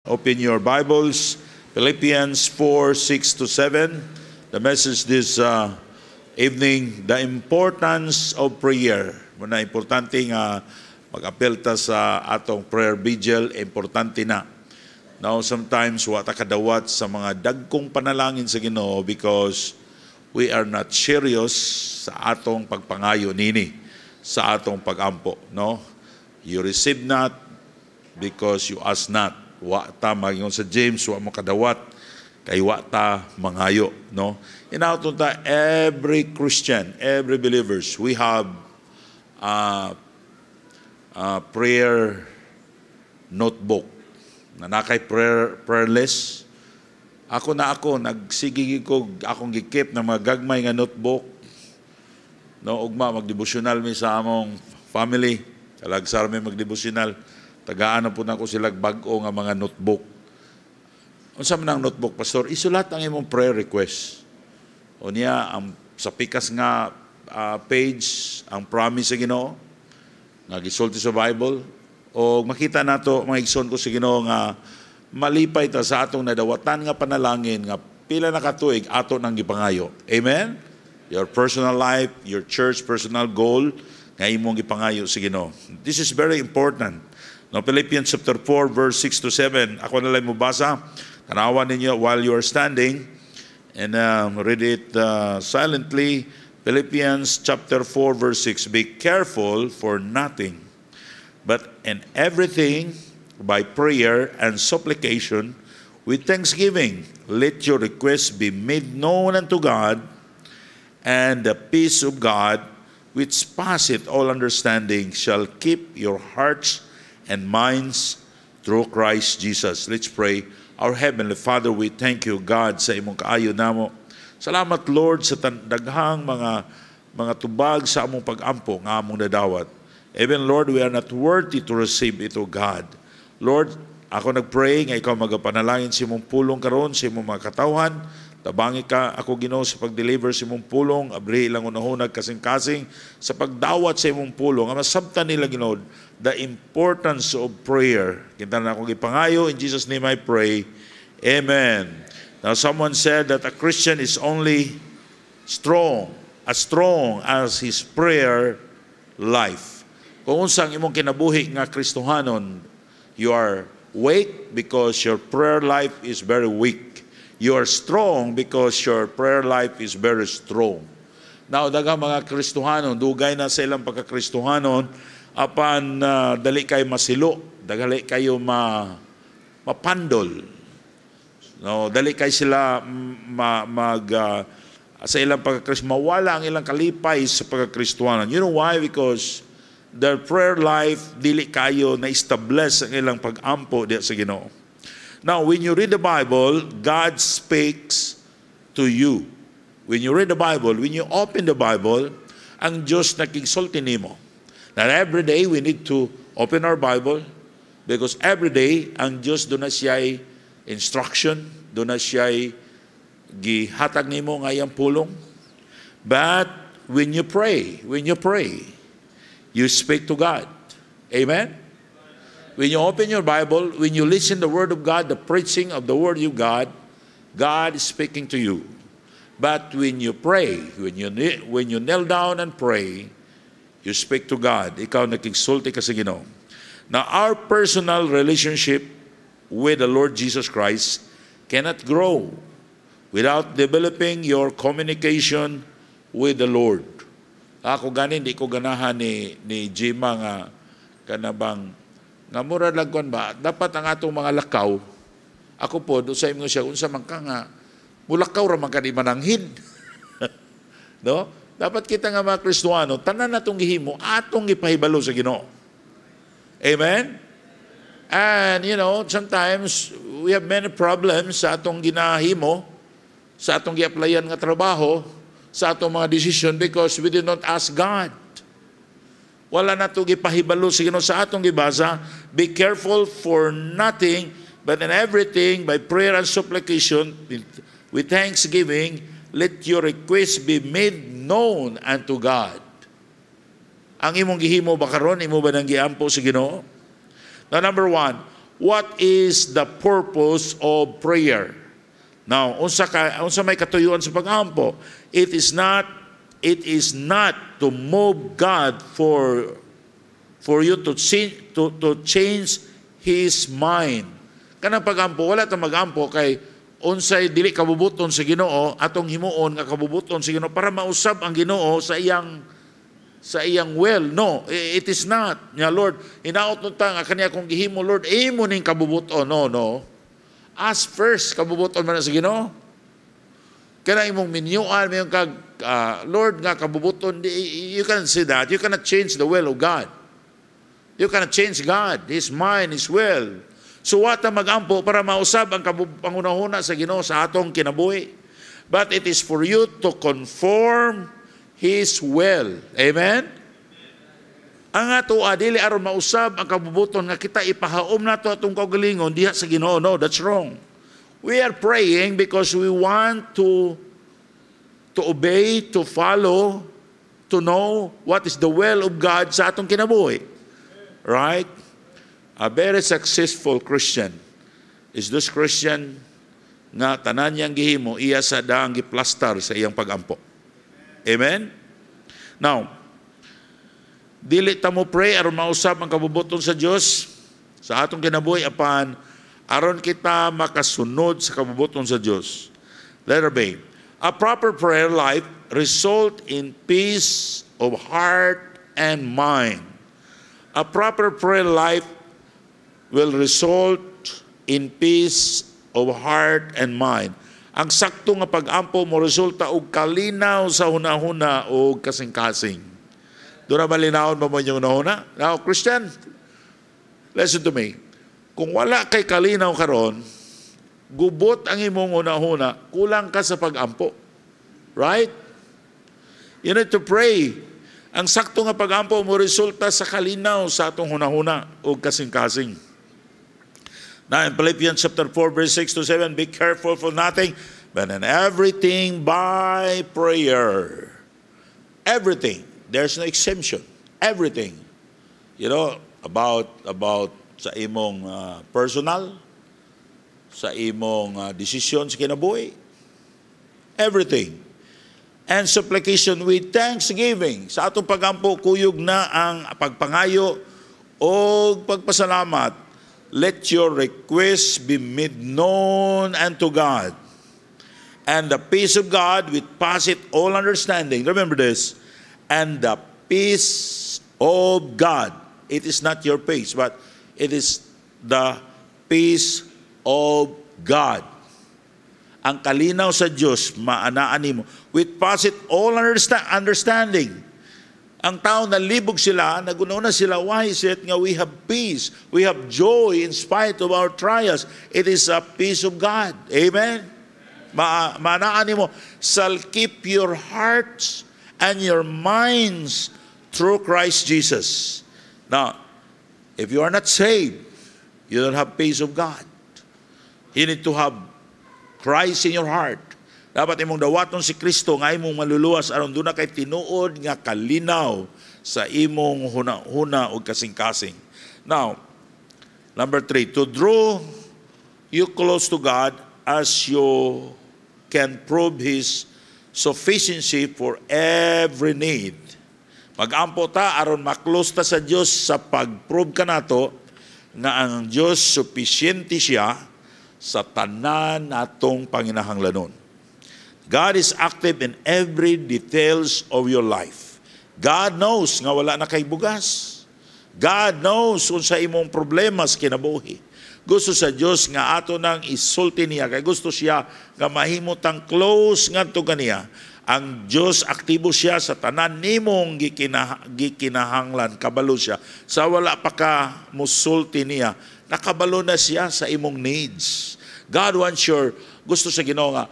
Open your Bibles, Philippians 4:6-7. The message this evening, the importance of prayer. Muna importante nga mag-apel ta sa atong prayer vigil, importante na. Now sometimes wata kadawat sa mga dagkong panalangin sa Ginoo because we are not serious sa atong pagpangayo nini, sa atong pagampo, no? You receive not because you ask not. Wa ta magingon sa James, wa mo kadawat kay wa ta mangayo, no? Inauton ta every Christian, every believers, we have prayer notebook. Nanakay prayer list. Ako nagsigigi ko akong gikip ng mga gagmay nga notebook. No, ugma magdevotional mi sa among family. Talagsar mi magdevotional. Tagaan na po na ko sila bag-o nga mga notebook. Unsa man ang notebook, Pastor? Isulat ang imong prayer request. O niya, sa pikas nga page, ang promise sa Ginoo, nga gisulti sa Bible, o makita nato mga igsoon ko sa Ginoo nga malipay ta sa atong nadawatan nga panalangin nga pila na katuig ato nang gipangayo. Amen? Your personal life, your church personal goal nga imong gipangayo sa Ginoo. This is very important. No, Philippians chapter 4 verse 6-7. Ako na lang mabasa. Tanawan ninyo while you are standing and read it silently. Philippians chapter 4 verse 6. Be careful for nothing, but in everything by prayer and supplication with thanksgiving let your requests be made known unto God, and the peace of God which passeth all understanding shall keep your hearts and minds through Christ Jesus. Let's pray. Our Heavenly Father, we thank you, God, sa imong kaayo namo. Salamat, Lord, sa daghang mga tubag sa among pagampo nga among nadawat. Even, Lord, we are not worthy to receive ito, God. Lord, ako nagpray nga ikaw magapanalangin sa imong pulong karon sa imong mga katawhan. Tabangi ka ako, Ginoo, sa pag-deliver sa imong pulong, abri lang unahunag kasing-kasing sa pagdawat sa imong pulong. Ang masabtan nila, Ginoo, the importance of prayer. Kita na akong ipangayo. In Jesus' name I pray. Amen. Now, someone said that a Christian is only as strong as his prayer life. Kung unsang imong kinabuhi nga Kristohanon, you are weak because your prayer life is very weak. You are strong because your prayer life is very strong. Now, daghang mga Kristohanon, dugay na sa ilang pagka-Kristohanon, apan dali kayo masilo, dali kayo mapandol. No, dali kayo sila sa ilang pagka-Kristohanon, mawala ang ilang kalipay sa pagka-Kristohanon. You know why? Because their prayer life, dili kayo na-establish ang ilang pag-ampo diya sa Ginoo. Now, when you read the Bible, God speaks to you. When you read the Bible, when you open the Bible, ang Diyos nakigsulti nimo. Now, every day, we need to open our Bible because every day, ang Diyos doon na siya'y instruction, doon na siya'y gihatag nimo nga iyang pulong. But when you pray, you speak to God. Amen? When you open your Bible, when you listen to the Word of God, the preaching of the Word of God, God is speaking to you. But when you pray, when you kneel down and pray, you speak to God. Ikaw nakigsulti ka sa Ginoo. Now, our personal relationship with the Lord Jesus Christ cannot grow without developing your communication with the Lord. Ako ganin, di ko ganahan ni Jima nga kanabang nga mura lagwan ba, dapat ang atong mga lakaw, ako po, doon sa inyo siya, unsa man ka nga, mulakaw raman ka di mananghid. No? Dapat kita nga mga Kristohano, tanan natong gihimo, atong gipahibalo sa Ginoo. Amen? And, you know, sometimes, we have many problems sa atong ginahimo, sa atong gi-applyan nga trabaho, sa atong mga decision because we did not ask God. Wala na ito gipahibalo sa Ginoo sa atong gibasa. Be careful for nothing, but in everything, by prayer and supplication, with thanksgiving, let your requests be made known unto God. Ang imong gihimo ba karon, imo ba nang giampo sa Ginoo? Now, number one, what is the purpose of prayer? Now, unsa may katuyuan sa pagampo? It is not to move God for you to change His mind. Kanang pagampo, wala ta magampo kay unsay dili kabubuton sa Ginoo atong himuon nga kabubuton sa Ginoo para mausab ang Ginoo sa iyang will. No, it is not. Nya Lord, hinaot ta nga kaniya kung gihimo Lord, imo ning kabubuton. No. Ask first kabubuton man sa Ginoo. Kana imong minyuan mayong kag Lord nga kabubuton, you can say that. You cannot change the will of God. You cannot change God, His mind, His will. So wata magampo para mausab ang pangunahuna sa Ginoo sa atong kinabuhi. But it is for you to conform His will. Amen? Ang ato dili aron mausab ang kabubuton nga kita ipahaom nato atong kaugalingon diha sa Ginoo. No, that's wrong. We are praying because we want to obey, to follow, to know what is the will of God sa atong kinabuhi. Right? A very successful Christian is this Christian nga tanan niyang gihimo iya sa daang giplastar sa iyang pagampo. Amen? Now, dili ta mo pray aron mausab ang kabubuton sa Dios sa atong kinabuhi apan aron kita makasunod sa kabubuton sa Dios. Letter B. A proper prayer life result in peace of heart and mind. A proper prayer life will result in peace of heart and mind. Ang sakto nga pag-ampo mo resulta og kalinaw sa hunahuna o kasing-kasing. Doon na malinawon ba mo yung hunahuna? Now, Christian, listen to me. Kung wala kay kalinaw karon, gubot ang imong hunahuna, kulang ka sa pag-ampo. Right? You need to pray. Ang sakto nga pag-ampo mo resulta sa kalinaw sa atong hunahuna o kasing-kasing. Now in Philippians chapter 4, verse 6 to 7, be careful for nothing, but in everything by prayer. Everything. There's no exemption. Everything. You know, about sa imong personal, sa imong decision sa kinabuhi. Everything. And supplication with thanksgiving. Sa atong pagampo, kuyog na ang pagpangayo o pagpasalamat. Let your requests be made known unto God. And the peace of God which passeth all understanding. Remember this. And the peace of God. It is not your peace, but it is the peace of God. Ang kalinaw sa Diyos, maanaan mo. Which passeth all understanding. Ang tao na libog sila, nagununa sila, why is it nga we have peace, we have joy in spite of our trials? It is a peace of God. Amen? Maanaan mo, shall keep your hearts and your minds through Christ Jesus. Now, if you are not saved, you don't have peace of God. You need to have Christ in your heart. Dapat imong dawaton si Kristo nga imong maluluwas aron doon na kay tinuod nga kalinaw sa imong huna o kasing-kasing. Now, number 3, to draw you close to God as you can prove His sufficiency for every need. Mag-ampo ta aron maklose ta sa Dios sa pag-prove kanato nga ang Dios sufficiente siya sa tanan natong panginahanglanon. God is active in every details of your life. God knows nga wala na kay bugas. God knows kung sa imong problema sa kinabuhi. Gusto sa Dios nga ato nang isulti niya kay gusto siya nga mahimutang close ngadto kaniya. Ang Dios aktibo siya sa tanan nimong gikinahanglan, kabalo siya. Sa wala pa ka musulti niya, nakabalo na siya sa imong needs. God wants gusto sa Ginoo nga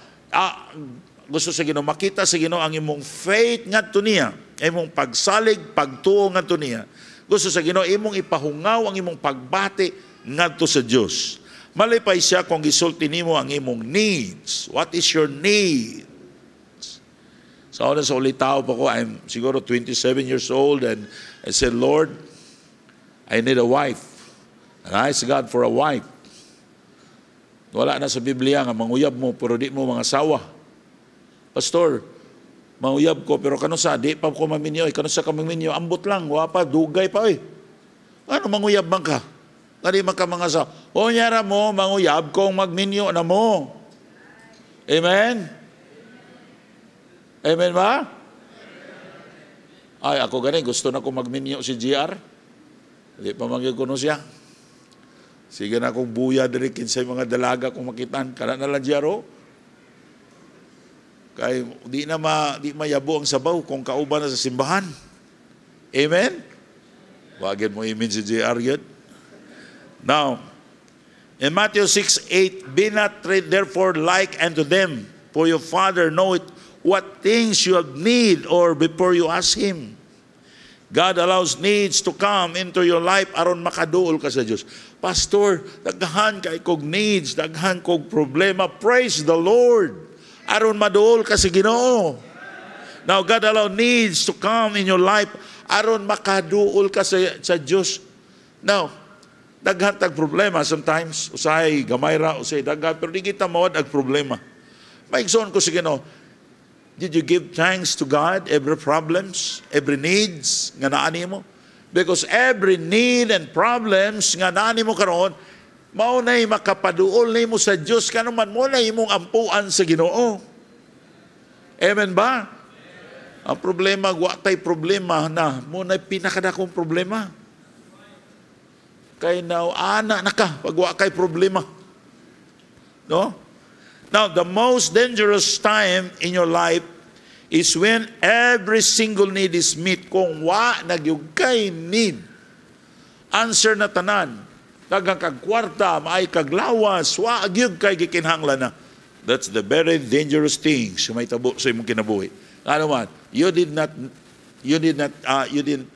gusto sa Ginoo makita sa Ginoo ang imong faith ngadto niya, imong pagsalig, pagtuo ngadto niya. Gusto sa Ginoo imong ipahungaw ang imong pagbati ngadto sa Dios. Malipay siya kung gisulti nimo ang imong needs. What is your need? Sa una sa ulitaw pa ko, I'm siguro 27 years old and I said, Lord, I need a wife. And ask God for a wife. Wala na sa Biblia nga manguyab mo pero di mo mga asawa. Pastor, manguyab ko pero kano sa di pa ko maminyo, kano sa ka maminyo, ambot lang, wa pa dugay pa oy. Ano manguyab man ka? Kani man ka mga asawa. O nyara mo manguyab kung magminyo na mo. Amen. Amen ba? Ay, ako ganing, gusto na kong magminyo si GR. Hindi pa magikuno siya. Sige na akong buya diri kinsay mga dalaga kung makitan. Kana na lang GR, oh. Kaya di mayabo ang sabaw kung kauban na sa simbahan. Amen? Wagin mo amen si GR yun. Now, in Matthew 6:8, be not therefore like unto them, for your Father knoweth what things you have need or before you ask Him. God allows needs to come into your life aron makaduol ka sa Diyos. Pastor, daghan kay kog needs, daghan kog problema. Praise the Lord. Aron maduol ka sa Ginoo. Now, God allows needs to come in your life aron makaduol ka sa Diyos. Now, daghan tag problema sometimes. Usay gamay ra, usay daghan, pero di kita mawad ag problema. Maigsoon ko sa Ginoo, did you give thanks to God every problems, every needs nga naani mo? Because every need and problems nga naani mo karon, mao nay makapaduol nimo sa Dios kanuman mo na imong ampuan sa Ginoo. Amen ba? Ang problema, watay problema na mo na pinakadakong problema. Kay now ana na ka pag wa kay problema. No? Now, the most dangerous time in your life is when every single need is met. Kung wa nagyug kay need, answer na tanan. Dagang kag kwarta, maay kag lawas, wa agyug kay gikinhanglan na. That's the very dangerous thing sa may tabo sa imong kinabuhi. Ano man, you didn't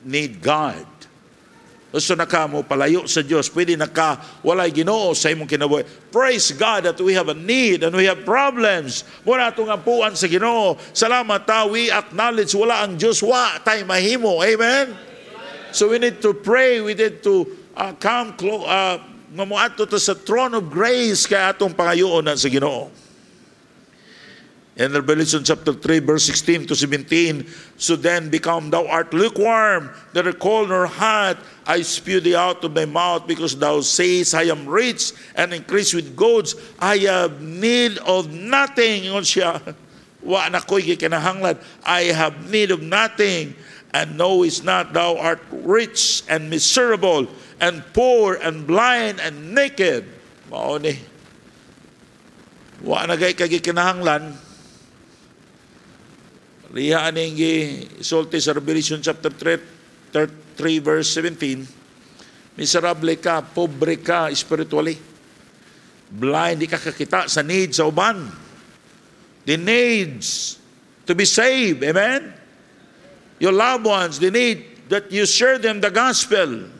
need God. Gusto na ka mo palayo sa Diyos, pwede na ka walay Ginoo sa imong kinabuhi. Praise God that we have a need and we have problems. Muna itong ampuan sa Ginoo. Salamat ta, we acknowledge wala ang Diyos, wa tay mahimo. Amen? So we need to pray, we need to come close, mamuato to sa throne of grace kaya atong pangayoon sa Ginoo. In Revelation chapter 3, verse 16 to 17, so then become thou art lukewarm, neither cold nor hot, I spew thee out of my mouth, because thou sayest, I am rich and increased with goods, I have need of nothing. Ingon siya, wa na ko'y gikinahanglan, I have need of nothing, and knowest not thou art rich and miserable, and poor and blind and naked. Mao ni, wa na gay kagikinahanglan. Riha aning isulti sa Revelation chapter 3 verse 17, miserable ka, pobre ka spiritually, blind, di ka kakita sa needs sa uban, the needs to be saved. Amen? Your loved ones, they need that you share them the gospel.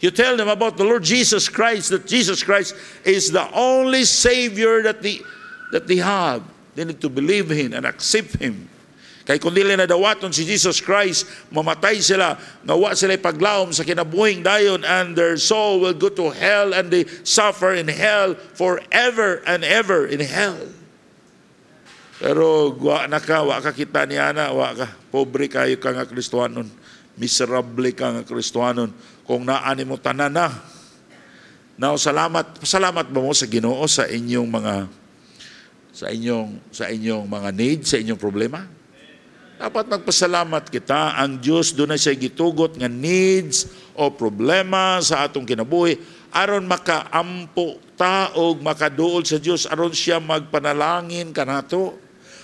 You tell them about the Lord Jesus Christ, that Jesus Christ is the only Savior that they have. They need to believe Him and accept Him. Kay kung dili na dawaton si Jesus Christ, mamatay sila, nawa sila paglaom sa kinabuhing dayon, and their soul will go to hell, and they suffer in hell forever and ever in hell. Pero wa ka kita ni ana, wa ka, pobre kayo ka nga Kristohanon, miserable ka nga Kristohanon, kung naani mo tanan na. Now, salamat ba mo sa Ginoo sa inyong mga needs, sa inyong problema? Dapat magpasalamat kita. Ang Diyos doon na siya gitugot nga needs o problema sa atong kinabuhi aron makaampo ta og makaduol sa Diyos, aron siya magpanalangin kanato,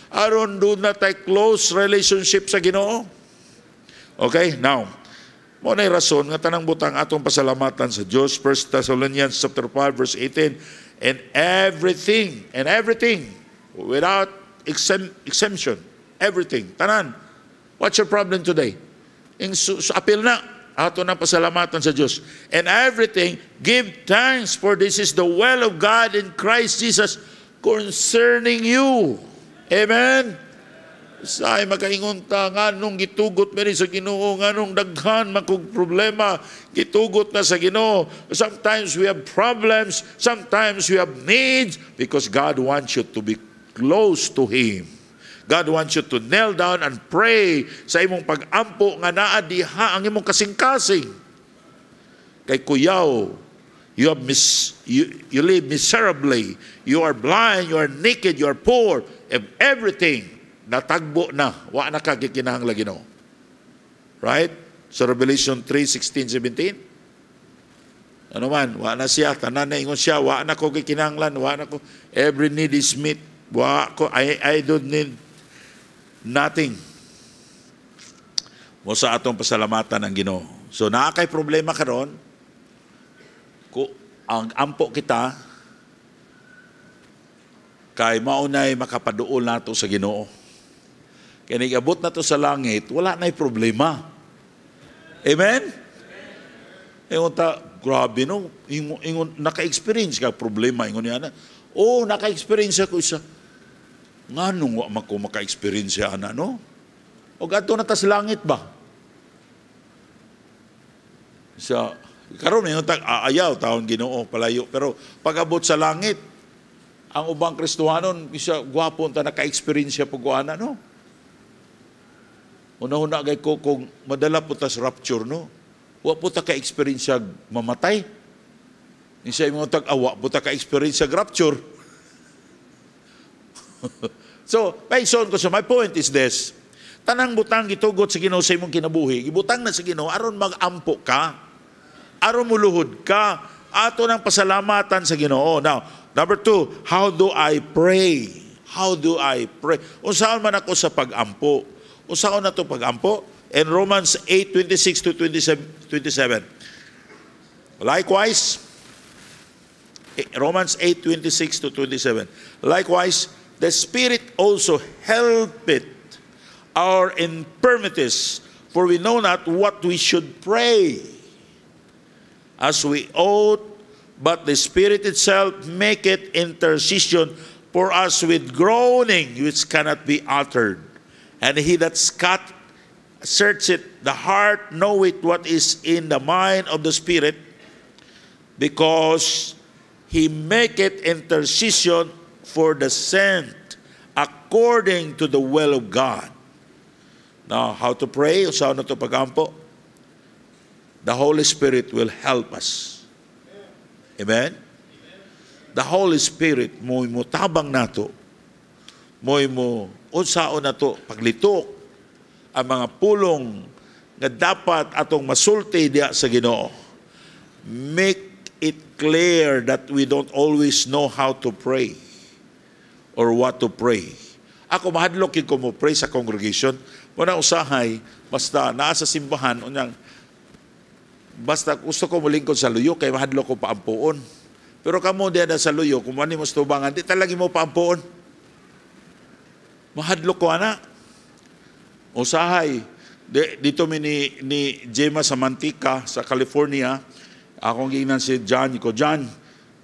aron doon na tay close relationship sa Ginoo. Okay, now mo na rason nga tanang butang atong pasalamatan sa Diyos. 1 Thessalonians chapter 5 verse 18, and everything without exemption, everything, tanan. What's your problem today? Apil na, ato na pasalamatan sa Diyos. And everything, give thanks, for this is the will of God in Christ Jesus concerning you. Amen? Say makaingon ta nganong gitugot man sa Ginoo, nganong daghan man kog problema gitugot na sa Ginoo. Sometimes we have problems, sometimes we have needs because God wants you to be close to Him. God wants you to kneel down and pray sa imong pag-ampo nga naa diha ang imong kasing-kasing. Kay kuyaw, you live miserably, you are blind, you are naked, you are poor, everything natagbo na, wa na ka gikinahanglan Ginoo. Right? So Revelation 3:16-17. Ano man, wa na siya, tanan na ingon siya, wa na ko gikinahanglan, wa na ko, every need is met. Wa ko, I don't need nothing. Mo sa atong pasalamatan ng Ginoo. So naa kay problema karon, ang ampo kita kay maunay makapaduol nato sa Ginoo. Kaya nag-abot na to sa langit, wala na'y problema. Amen? Ingon ta, grabe no, ingon naka-experience ka problema, ingon niya na. Oh, naka-experience ako isa. Nganong wa man ko maka-experience ana no? O adto na ta sa langit ba? Sa karon ingon ta aayaw taon Ginoo palayo, pero pag-abot sa langit, ang ubang Kristohanon isa gwapo ta naka-experience pag ana no? Una-una kay ko kung madala po ta sa rapture, no? Wa po ta ka-experience sa mamatay. Isa yung mga tag-awa po ta ka-experience sa rapture. So, paison ko sa my point is this. Tanang butang gitugot sa Ginoo sa imong kinabuhi. Gibutang na sa Ginoo aron mag-ampo ka. Aron muluhod ka. Ato ng pasalamatan sa Ginoo. Now, number 2, how do I pray? How do I pray? Unsaon man ako sa pag-ampo? Usaon na ito pag-ampo? In Romans 8:26-27. Likewise, Romans 8:26-27. Likewise, the Spirit also helpeth our infirmities, for we know not what we should pray as we ought, but the Spirit itself maketh intercession for us with groaning which cannot be uttered. And he that searcheth the heart knoweth what is in the mind of the Spirit, because he maketh intercession for the saint according to the will of God. Now, how to pray? Usaw na ito pag-ampo? The Holy Spirit will help us. Amen? The Holy Spirit, mo'y mutabang nato, mo'y mo unsaon na to paglitok ang mga pulong nga dapat atong masulti diya sa Ginoo. Make it clear that we don't always know how to pray or what to pray. Ako mahadlok ko mo pray sa congregation, muna usahay basta naa sa simbahan unyang basta gusto ko mulingkod sa luyo kay mahadlok ko paampuon. Pero kamo diya sa luyo kung ano mo tubangan, di talagi mo paampuon. Mahadlok ko ana. Usahay dito ni Gemma sa Mantika sa California. Akong giingnan si John ko, John,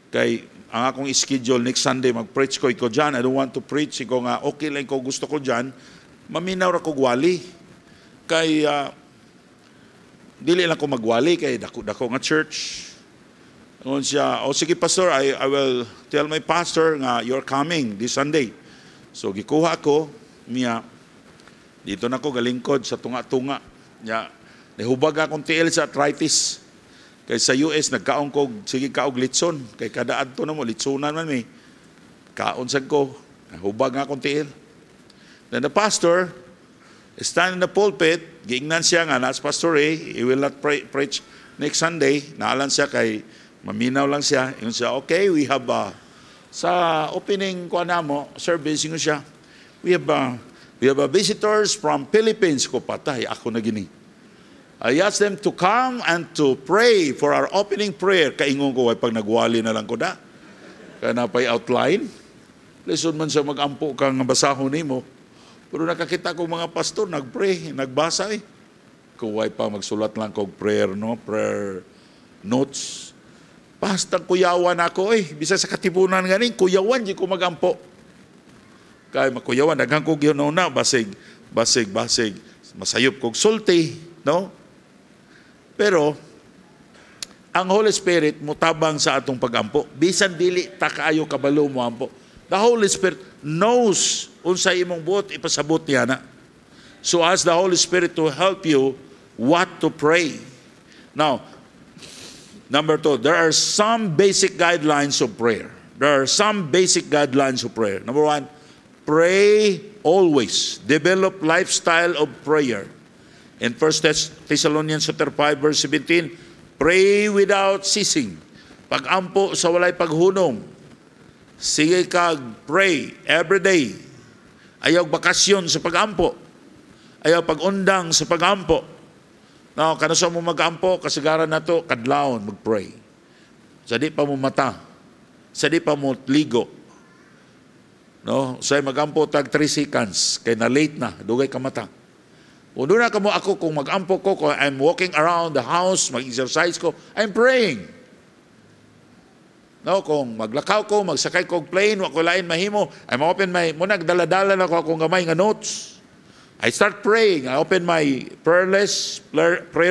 kay ang akong schedule next Sunday mag-preach ko John. I don't want to preach ko nga okay lang ko gusto ko John. Maminaw ra ko gwali. Kay dili lang ko magwali kay dako nga church. Ngon siya, sige pastor, I will tell my pastor nga you're coming this Sunday. So gikuha ko niya dito na ko galingkod sa tunga-tunga niya. Nahubag akong tiil sa arthritis. Kay sa US nagkaon ko sige kaog litson kay kada adto na mo litsonan man mi. Kaon sad ko. Nahubag nga akong tiil. Then the pastor stand in the pulpit, giingnan siya nga nas pastor he will not preach next Sunday. Naalan siya kay maminaw lang siya. Ingon siya, okay, we have sa opening ko na mo, service nyo siya, we have visitors from Philippines. Ko patay, ako na gini. I asked them to come and to pray for our opening prayer. Kaingon ko, pag nagwali na lang ko na. Kaya napay outline. Listen man sa mag-ampo kang basahon ni mo. Pero nakakita ko mga pastor, nag-pray, nagbasa eh. Kuway pa magsulat lang kong prayer, no? Prayer notes. Basta kuyawan ako eh. Bisa sa katibunan ganing, kuyawan, di ko magampo. Kaya makuyawan, naghang ko yun na, basig basig masayop kog sulti, no? Pero ang Holy Spirit mutabang sa atong pagampo. Bisan dili ta kaayo kabalo mo ampo. The Holy Spirit knows unsay imong buot ipasabot niya na. So ask the Holy Spirit to help you what to pray. Now, number 2, there are some basic guidelines of prayer. Number 1, pray always. Develop lifestyle of prayer. In 1 Thessalonians 5 verse 17, pray without ceasing. Pag-ampo sa walay paghunong. Sige kag pray every day. Ayaw bakasyon sa pag-ampo. Ayaw pag-undang sa pag-ampo. Now, kanasa mo mag-ampo, kasagaran na to, kadlawon, mag-pray. Sa di pa mo mata. Sa di pa mo ligo. No? Sa'y mag-ampo tag 3 seconds. Kaya na late na. Dugay ka mata. Kung doon na ka mo ako, kung mag-ampo ko, kung I'm walking around the house, mag-exercise ko, I'm praying. No, kung maglakaw ko, magsakay ko plane, wako lain mahimo, I'm open my, muna nagdala-dala na ko akong gamay nga notes. I start praying. I open my prayer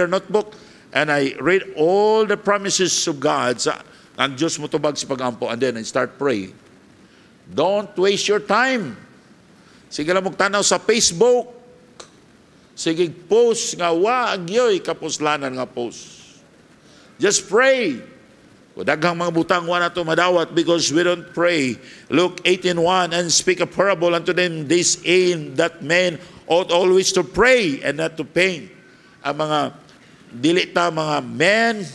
notebook, and I read all the promises of God sa ang Diyos mo tubag sa pag-ampo, and then I start praying. Don't waste your time. Sige lang magtanaw sa Facebook. Sige post nga wa agyoy kapuslanan nga post. Just pray. Daghang mga butang wa na to madawat because we don't pray. Luke 18:1, and speak a parable unto them this aim that men ought always to pray and not to pain. Ang mga dili ta mga men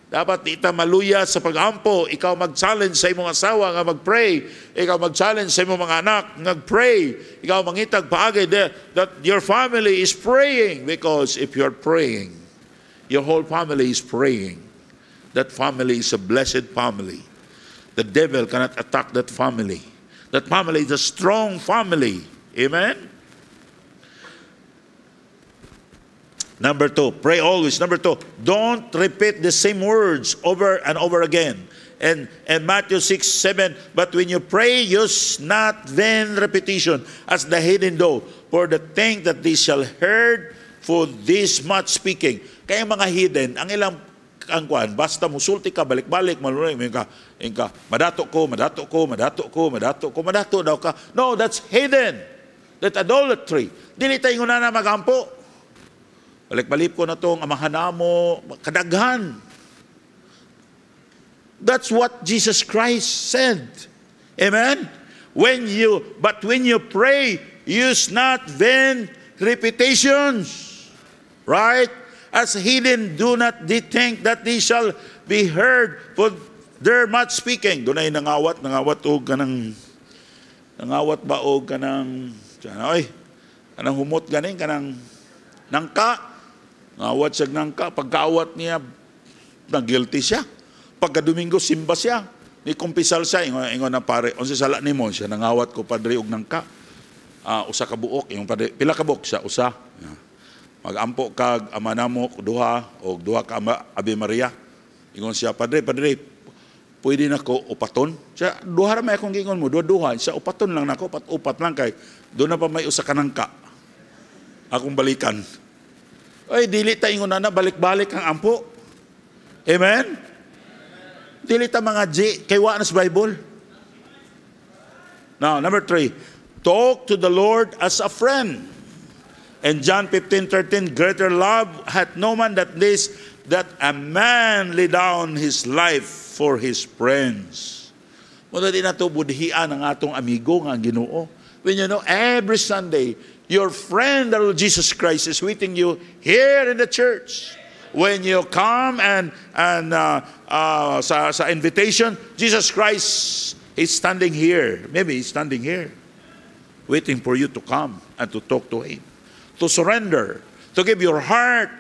dapat di ta maluya sa pag-ampo. Ikaw mag-challenge sa imong asawa nga mag-pray. Ikaw mag-challenge sa imong mga anak nga mag-pray. Ikaw mangitag paagi that your family is praying, because if you're praying, your whole family is praying. That family is a blessed family. The devil cannot attack that family. That family is a strong family. Amen? Number 2, pray always. Number 2, don't repeat the same words over and over again. And Matthew 6:7, but when you pray, use not vain repetition as the heathen do, for the thing that they shall heard for this much speaking. Kaya mga heathen, ang ilang angkuan, basta musulti ka, balik-balik, malunay, madato daw ka. No, that's heathen. That's idolatry. Dili tayo na magampo. Balik-balik ko na itong amahanamo, kadaghan. That's what Jesus Christ said. Amen? But when you pray, use not vain repetitions. Right? As heathen, do not they think that they shall be heard for their much speaking. Doon ay nangawat o kanang, nangawat ba o kanang, kanang humot ganing, kanang nangka, ngawat siya nangka, pagkaawat niya, nag-guilty siya. Pagka Domingo, simba siya. Ni kumpisal siya, ingon na pare, onse sala ni mo siya, nangawat ko padre og nangka. Usa ka buok, yung padre, pila ka buok siya, usa. Mag-ampo kag amanamo, duha, o duha ka Ave Maria. Ingon siya, padre, pwede na ko upaton? Siya, duha ramay akong gingon mo, duha. Siya, upaton lang na ko, upat lang kay, doon na pa may usa ka nangka. Akong balikan. Ay, dili ta ingon na balik-balik ang ampo. Amen? Dili ta mga kay wa na sa Bible. Now, number 3, talk to the Lord as a friend. And John 15:13, greater love hath no man than this, that a man lay down his life for his friends. Muna din nato budhian ang atong amigo nga Ginoo. When you know, every Sunday, your friend, the Lord Jesus Christ, is waiting you here in the church. When you come and sa invitation, Jesus Christ is standing here. Maybe he's standing here, waiting for you to come and to talk to Him, to surrender, to give your heart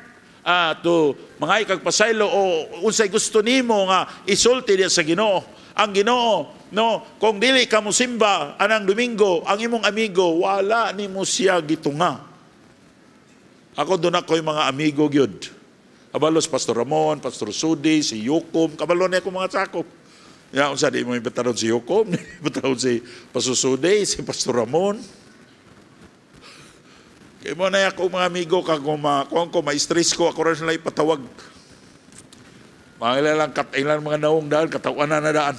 to mga ikagpasaylo o unsay gusto nimo nga isulti diya sa Ginoo. Ang Ginoo, no, kung dili ka mo simba anang Domingo, ang imong amigo wala nimo siya gitunga. Ako doon ako yung mga amigo gyud. Kabalos Pastor Ramon, Pastor Sudi, si Yukom, kabalo niya ko mga sakop. Ya, unsa di mo ibataron si Yukom, ibataron si Pastor Sudi, si Pastor Ramon. Kaya mo na ako mga amigo, kung ma-stress ko, ako rin sila ipatawag. Mga ilang mga naong daan, katawan na daan.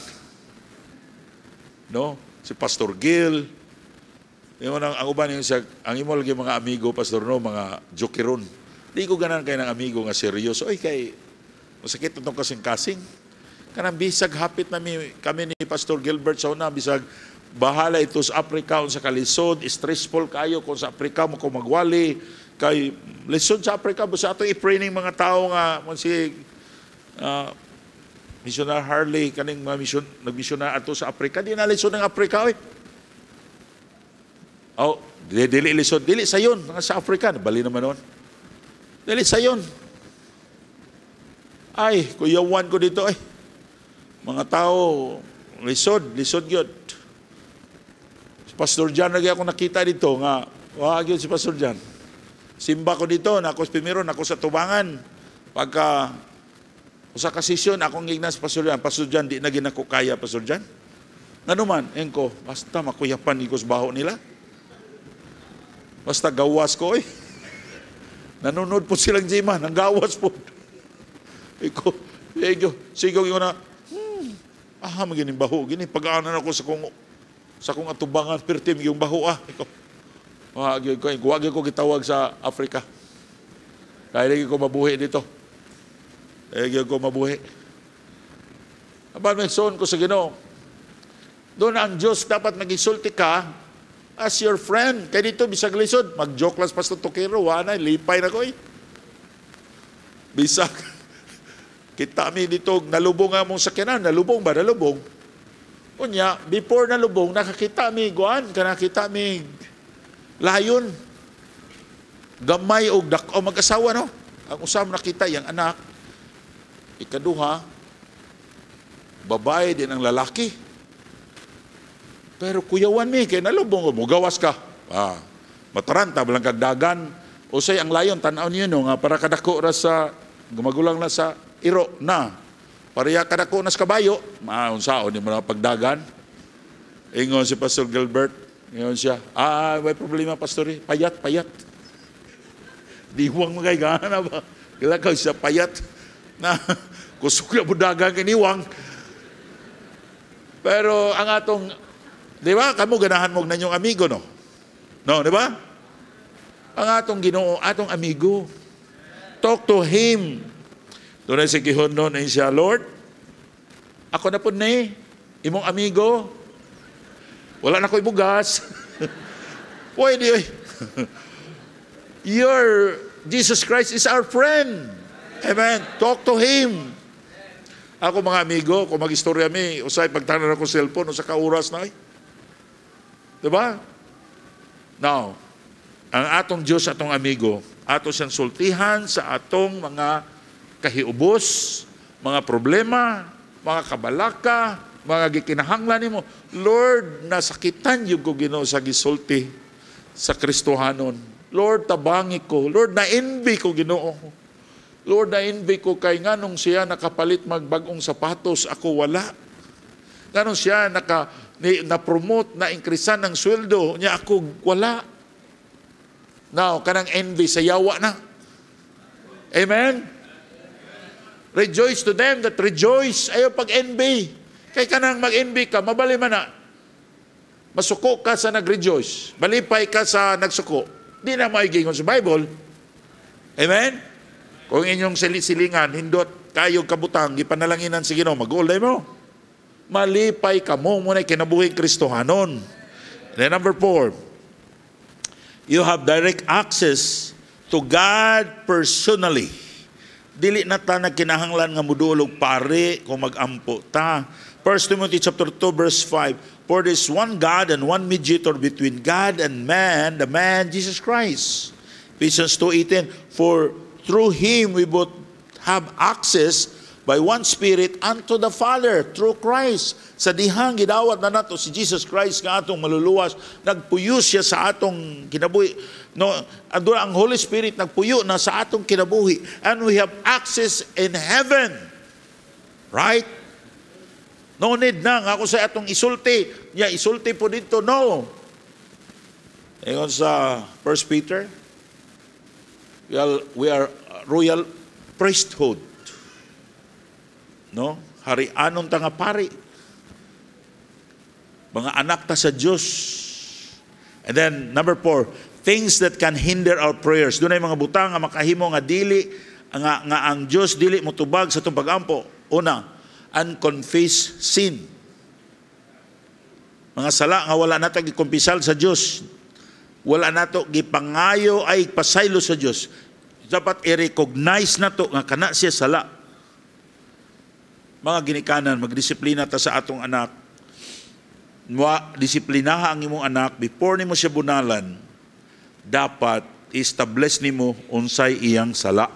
No? Si Pastor Gil, yung ang uban yung ang imo lagi mga amigo, Pastor, no, mga jokeron. Di ko ganan kayo ng amigo nga seryoso. Oy, kay masakit itong kasing-kasing. Kanang bisag hapit na kami ni Pastor Gilbert sa una, bisag bahala ito sa Africa, sa kalisod, stressful kayo kung sa Africa mo kung magwali, kay lisod sa Africa, sa ato i-pray ng mga tao nga, si Missioner Harley, kaning mga nag-missionar ato sa Africa, di na lisod ng Africa, oy. Oh, dili lisod, dili sayon, mga sa Africa, bali naman nun. Dili sayon. Ay, kuyawan ko dito, ay. Mga tao, lisod yun. Pastor John, lagi ako nakita dito nga, wag yun si Pastor John. Simba ko dito, na ako pimiron, ako sa tubangan. Pagka, sa kasisyon, akong ignas Pastor John, di na ginako kaya, Pastor John. Nga naman, ko, basta makuyapan ikos baho nila. Basta gawas ko, eh. Nanunod po silang Jima, nang gawas po. Sigaw ko na, magining baho, gini, pag-aanan ako sa kong atubangan, pertim yung baho, Wag ko gitawag sa Africa. Kaya lagi ko mabuhi dito. Lagi ko mabuhi. Aban, may son ko sa Ginoo. Doon ang Diyos dapat mag-isulti ka as your friend. Kaya dito, bisag lisod, mag-joke lang pa sa tukero, wana, lipay na ko eh. Bisag. Kita mi dito, nalubong nga mong sakyanan. Nalubong ba? Nalubong. Kunya, before nalubong, nakakita mi guan, nakakita mi layon. Gamay o mag-asawa, no? Ang usam nakita, yung anak, ikaduha, babae din ang lalaki. Pero kuyawan mi, kaya nalubong mo, gawas ka. Mataranta, balang kagdagan. O say, ang layon, tanaw niyo, no, nga, para kadako ra sa, gumagulang na sa iro na. Pariya kadako na sa kabayo, maunsaon yung mga pagdagan. Ingon si Pastor Gilbert, ingon siya, may problema, Pastor, payat. Diwang magay gana ba? Kilakaw siya payat na kusog na budagang kiniwang. Pero ang atong, di ba, kamo ganahan mo na yung amigo, no? No, di ba? Ang atong Ginoo, atong amigo. Talk to Him. Doon na si Gihon noon ay siya, Lord, ako na po na imong amigo. Wala na ko'y bugas. Pwede. Jesus Christ is our friend. Amen. Talk to Him. Ako mga amigo, kung mag-istorya mi, usay pagtanan ako cellphone, sa kauras na diba? Now, ang atong Diyos, atong amigo, ato siyang sultihan sa atong mga kahiubos, mga problema, mga kabalaka, mga gikinahanglan nimo. Lord, nasakitan yung ko Ginoo sa gisulti sa Kristohanon. Lord, tabangi ko. Lord, na-envy ko Ginoo. Lord, na-envy ko kay nganong siya nakapalit magbagong sapatos, ako wala. Nganong siya na-promote, na-increasean ng sweldo, niya ako wala. Now, kanang envy sa yawa na. Amen? Rejoice to them that rejoice. Ayaw pag-envy. Kaya kanang mag-envy ka, mabali man na. Masuko ka sa nag-rejoice. Malipay ka sa nagsuko. Di na maigingon sa Bible. Amen? Kung inyong silingan, hindot kayong kabutang, ipanalanginan si Ginoo, mag-ulay mo. Malipay ka mo, muna kinabuhing Kristohanon. Then number 4, you have direct access to God personally. Dili na ta nagkinahanglan nga mudulog pare kung mag-ampo ta. 1 Timothy chapter 2 verse 5, for there is one God and one mediator between God and man, the man Jesus Christ. Ephesians 2:18, for through Him we both have access by one Spirit unto the Father through Christ. Sa dihang gidawat na nato si Jesus Christ nga atong maluluwas, nagpuyo siya sa atong kinabuhi. No, andun ang Holy Spirit nagpuyo na sa atong kinabuhi, and we have access in heaven. Right? No need na nga ako sa atong isulti. Isulti po dito, no. Ingon sa 1 Peter We are royal priesthood. No? Harianon ta nga pari. Mga anak ta sa Diyos. And then, number 4, things that can hinder our prayers. Doon ay mga butang nga makahimo nga dili, nga ang Diyos dili motubag sa itong pag-ampo. Una, unconfessed sin. Mga sala nga wala nato gikumpisal sa Diyos. Wala nato gipangayo ay pasaylo sa Diyos. Dapat i-recognize nato nga kana siya sala. Mga ginikanan, magdisiplina ta sa atong anak. Disiplinaha ang imong anak before nimo siya bunalan. Dapat establish nimo unsay iyang sala.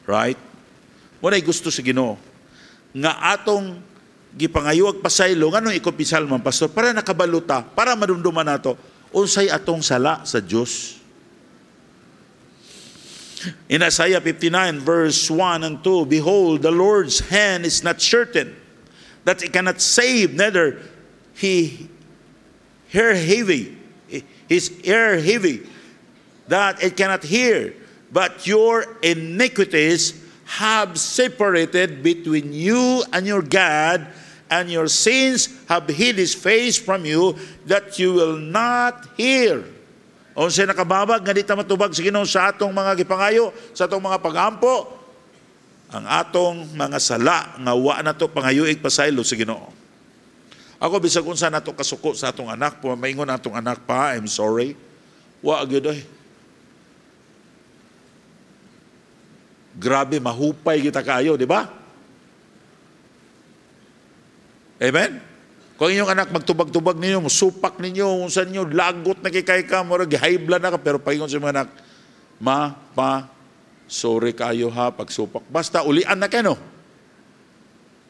Right? Wala gusto sa Ginoo nga atong gipangayuag pasaylo nganong ikopisal man pastor para nakabaluta, para madumduman nato unsay atong sala sa Dios. In Isaiah 59 verse 1 and 2, behold, the Lord's hand is not shortened, that He cannot save, neither His ear heavy, that it cannot hear. But your iniquities have separated between you and your God, and your sins have hid His face from you, that you will not hear. O siya nakababag, nga di ta matubag sa Ginoo sa atong mga gipangayo, sa atong mga pag-ampo, ang atong mga sala, nga wa na to pangayuig pasaylo sa Ginoo. Ako, bisag unsa na to kasuko sa atong anak, pumaingon na atong anak pa, I'm sorry. Wa agad ay. Grabe, mahupay kita kayo, di ba? Amen? Kung inyong anak magtubag-tubag ninyo, musupak ninyo, unsan nyo, lagot na kay ka, murag, hibla na ka, pero paingon sa mga anak, sorry kayo ha, pagsupak. Basta, ulian na kayo, no?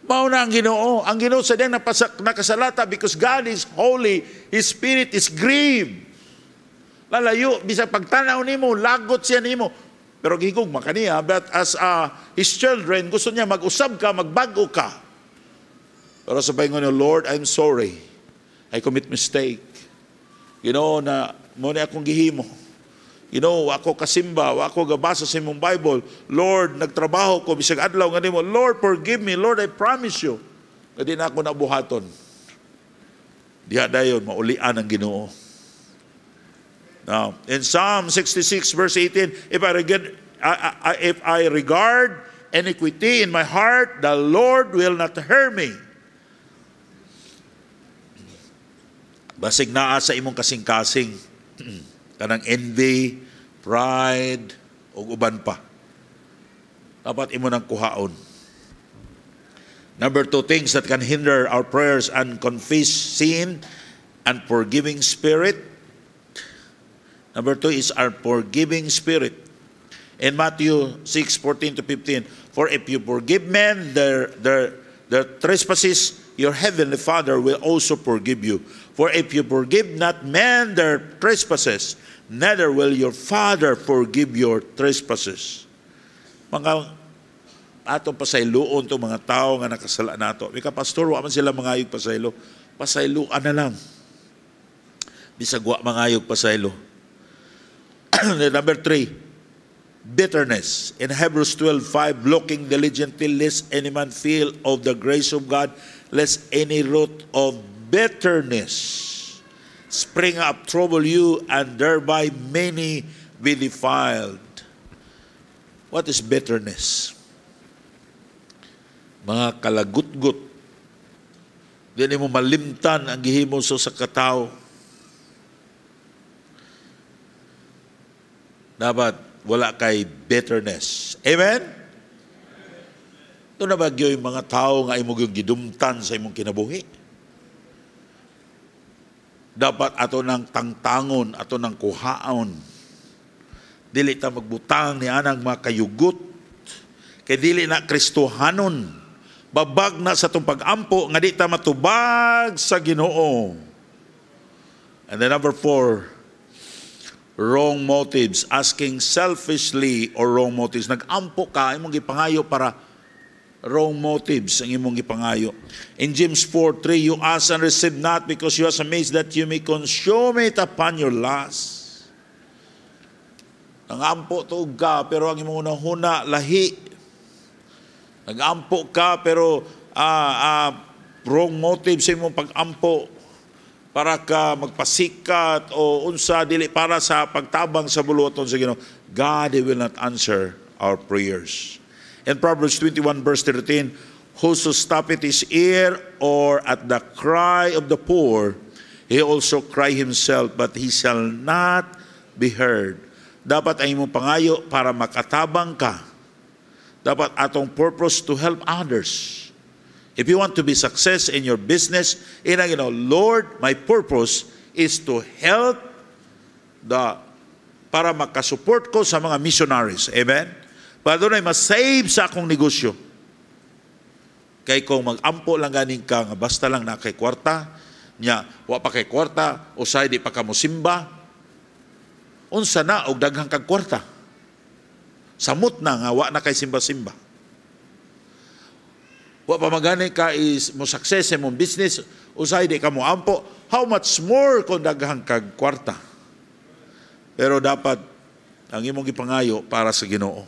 Mauna ang Ginoo. Ang Ginoo sa diyang nakasalata because God is holy, His Spirit is grieved. Lalayo, bisa pagtanaw nimo, lagot siya nimo. Pero gigugma kaniya, but as His children, gusto niya mag-usab ka, magbago ka. Pero sabihin ko niyo, Lord, I'm sorry. I commit mistake. You know, na muna akong gihimo. You know, ako kasimba, ako gabasa sa imong Bible. Lord, nagtrabaho ko, bisag adlaw nga nimo. Lord, forgive me. Lord, I promise you. Kadi na ako nabuhaton. Diha dayon, maulian ang Ginoo. Now, in Psalm 66 verse 18, if I regard iniquity in my heart, the Lord will not hear me. Basig naa sa imong kasing-kasing, kanang envy, pride, o uban pa. Dapat imo nang kuhaon. Number 2, things that can hinder our prayers: unconfessed sin and forgiving spirit. Number 2 is our forgiving spirit. In Matthew 6:14-15, for if you forgive men their trespasses, your heavenly Father will also forgive you. For if you forgive not men their trespasses, neither will your Father forgive your trespasses. Mga atong pasayloon to mga tao nga nakasala nato. Mika pastor, wa man sila mangayog pasaylo. Pasayloan na lang. Bisag wa mangayog pasaylo. Number 3, bitterness. In Hebrews 12:5, looking diligently lest any man feel of the grace of God, lest any root of bitterness spring up, trouble you, and thereby many be defiled. What is bitterness? Mga kalagut-gut. Di mo malimtan ang gihimo sa katao. Dapat wala kay bitterness. Amen? Ito na bagyo yung mga tao nga imong yung gidumtan sa imong kinabuhi. Dapat ato ng tangtangon, ato ng kuhaon. Dili ta magbutang ni anang mga kayugot. Kay dili na Kristohanon. Babag na sa itong pag-ampo, nga di ta matubag sa Ginoo. And then number 4, wrong motives, asking selfishly or wrong motives. Nag-ampo ka, imong gipangayo para wrong motives ang imong gipangayo. In James 4:3, you ask and receive not because you are amazed that you may consume it upon your lust. Nangampo tuog ka, pero ang imong huna lahi. Nagampo ka, pero wrong motive sa imong pag-ampo para ka magpasikat o unsa dili para sa pagtabang sa buluhaton sa Ginoo. God, He will not answer our prayers. In Proverbs 21 verse 13, whoso stoppeth his ear or at the cry of the poor, he also cry himself, but he shall not be heard. Dapat ay imong pangayo para makatabang ka. Dapat atong purpose to help others. If you want to be success in your business, Lord, my purpose is to help para makasupport ko sa mga missionaries. Amen? Para doon ay masave sa akong negosyo. Kay kung mag-ampo lang ganing ka, nga basta lang na kay kwarta, nya, wa pa kay kwarta, usay di pa ka mo simba, unsa na, og daghang kag kwarta. Samot na nga, wa na kay simba-simba. Wa pa magani ka is mo success sa mong business, usay di ka mo ampo, how much more kung daghang kag kwarta. Pero dapat ang imong gipangayo para sa Ginoo.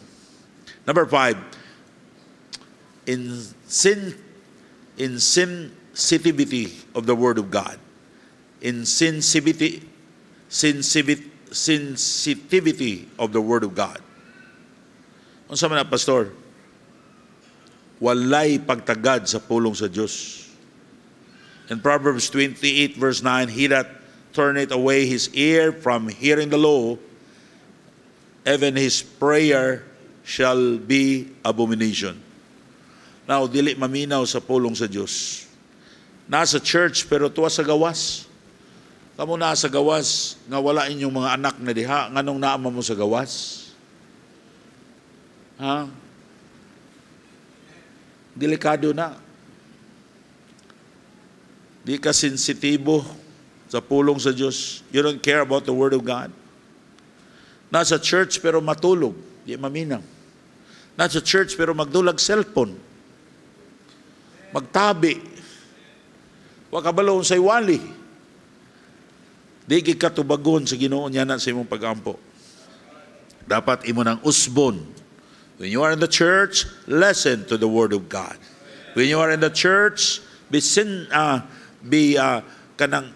Number 5, sensitivity of the Word of God. Sensitivity of the Word of God. Unsa man na, Pastor? Walay pagtagad sa pulong sa Diyos. In Proverbs 28 verse 9, he that turneth away his ear from hearing the law, even his prayer shall be abomination. Now, dili maminaw sa pulong sa Diyos. Nasa church pero tuwa sa gawas. Kamu na sa gawas, nga wala inyong mga anak na diha, nganong naama mo sa gawas? Ha? Delikado na. Di ka sensitibo sa pulong sa Diyos. You don't care about the Word of God. Nasa church pero matulog. Di maminaw. Nasa church pero magdulag cellphone. Magtabi. Wakabalo sa iwali. Di ka tubagon sa Ginoo niya na sa imong pag-ampo. Dapat imo ng usbon. When you are in the church, listen to the Word of God. When you are in the church, kanang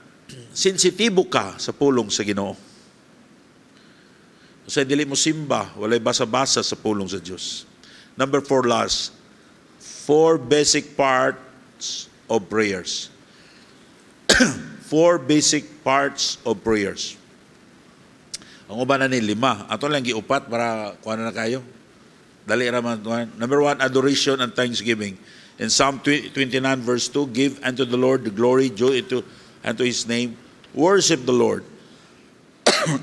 sensitibo ka sa pulong sa Ginoo. Kasi dili mo simba, walay basa-basa sa pulong sa Diyos. Number 4 last, 4 basic parts of prayers. 4 basic parts of prayers. Ang uban na ni 5. Ato lang giupat para kuha na kayo. Dali raman. Number 1, adoration and thanksgiving. In Psalm 29 verse 2, give unto the Lord the glory, joy unto His name. Worship the Lord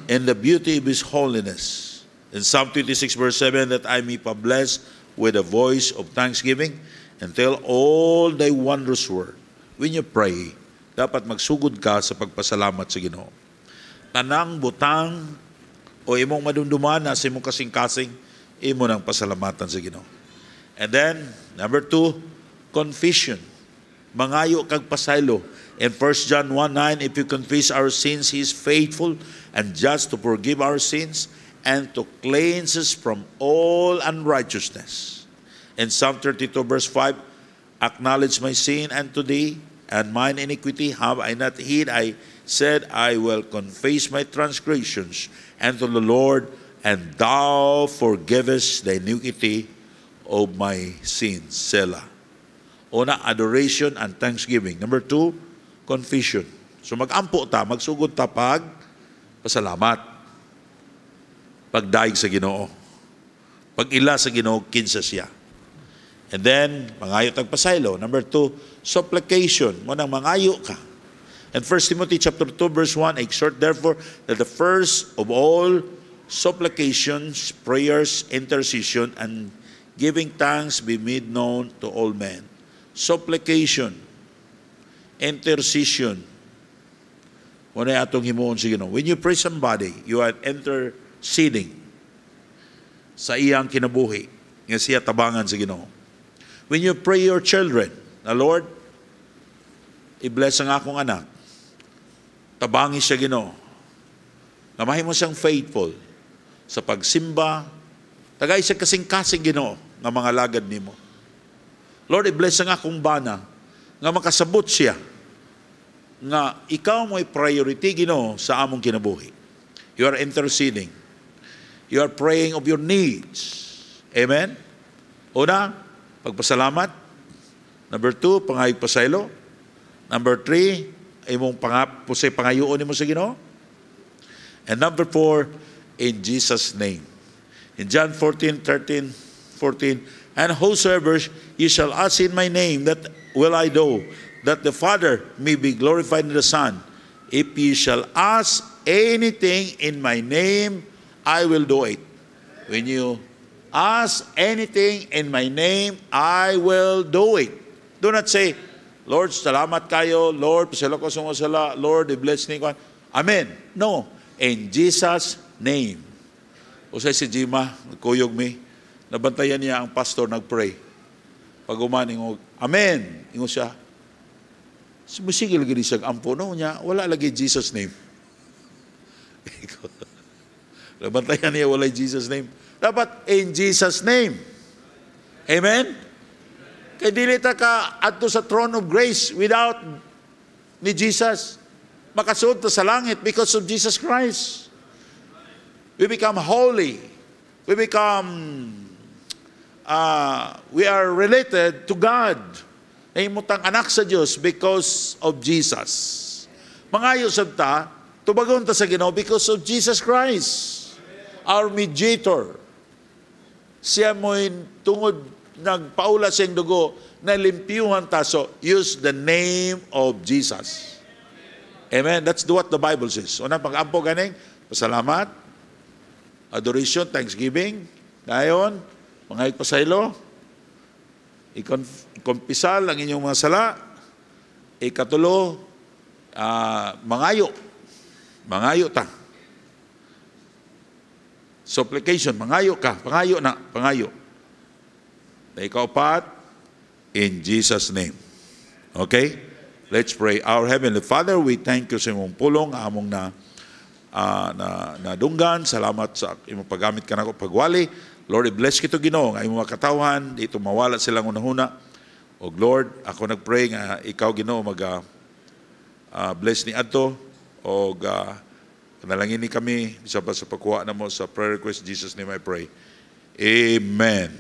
in the beauty of His holiness. In Psalm 26 verse 7, that I may be blessed with a voice of thanksgiving and tell all thy wondrous word. When you pray, dapat magsugod ka sa pagpasalamat sa Ginoo. Tanang butang o imong madumduman na sa imong kasing-kasing, imo nang pasalamatan sa Ginoo. And then, number 2, confession. Mangayo kag pasaylo. In 1 John 1:9, if we confess our sins, He is faithful and just to forgive our sins and to cleanse us from all unrighteousness. In Psalm 32 verse 5, acknowledge my sin unto thee, and mine iniquity have I not hid. I said, I will confess my transgressions unto the Lord, and thou forgivest the iniquity of my sins. Selah. Una, adoration and thanksgiving. Number 2, confession. So mag-ampo ta, magsugod ta pasalamat. Pagdaig sa Ginoo. Pag-ila sa Ginoo, kinsa siya. And then, mangayo tagpasaylo. Number 2, supplication. Munang mangayo ka. And 1 Timothy chapter 2 verse 1, exhort therefore that the first of all supplications, prayers, intercession, and giving thanks be made known to all men. Supplication, intercession. Wala atong himuon sa Ginoo. When you pray somebody, you are interceding sa iyang kinabuhi nga siya tabangan sa Ginoo. When you pray your children, na Lord, i-bless ang akong anak. Tabangi siya Ginoo. Namahin mo siyang faithful. sa pagsimba, tagay sa kasing-kasing Ginoo nga mga lagad nimo. Lord, i-bless ang akong bana nga makasabot siya nga ikaw mo'y priority Ginoo sa among kinabuhi. You are interceding. You are praying of your needs. Amen? Una, pagpasalamat. Number 2, pangayog pasaylo. Number 3, imong pangayoon nimo sa Ginoo. And number 4, in Jesus' name. In John 14:13, 14, and whosoever ye shall ask in my name, that will I do, that the Father may be glorified in the Son. If ye shall ask anything in my name, I will do it. When you ask anything in my name, I will do it. Do not say, Lord, salamat kayo. Lord, pasala ko sa masala. Lord, i-bless ni ko. Amen. No. In Jesus' name. Usay si Jima, nagkuyog mi. Nabantayan niya ang pastor, nagpray. Pag umaning, Amen. Ingo siya. Musigil lagi siya ampo. No, niya, wala lagi Jesus' name. Nabantayan niya, wala Jesus' name. Dapat in Jesus' name. Amen? Kaya dili ta ka adto sa throne of grace without ni Jesus. Makasuod ta sa langit because of Jesus Christ. We become holy. We are related to God. Nahimutang anak sa Diyos because of Jesus. Mangayo sabta, tubagon ta sa Ginoo because of Jesus Christ, our mediator. Siya mo'y tungod nagpaula siyang dugo na limpyuhan ta. So, use the name of Jesus. Amen. That's what the Bible says. Unang pag-ampo ganing, pasalamat, adoration, thanksgiving, dayon, mga ipasaylo, ikonpisal ang inyong mga sala, ikatulo, mangayo ta. Supplication, pangayo ka, pangayo. Na ikaw pat, in Jesus' name. Okay? Let's pray. Our Heavenly Father, we thank you sa imong pulong, among nadunggan. Salamat sa imong paggamit ka na ko pagwali. Lord, bless kito Ginoo, nga imong makatawhan, dito mawala silang unahuna. O Lord, ako nagpray nga ikaw Ginoo bless ni adto o panalangin ni kami sa pagkuha na mo sa prayer request. Jesus name I pray. Amen.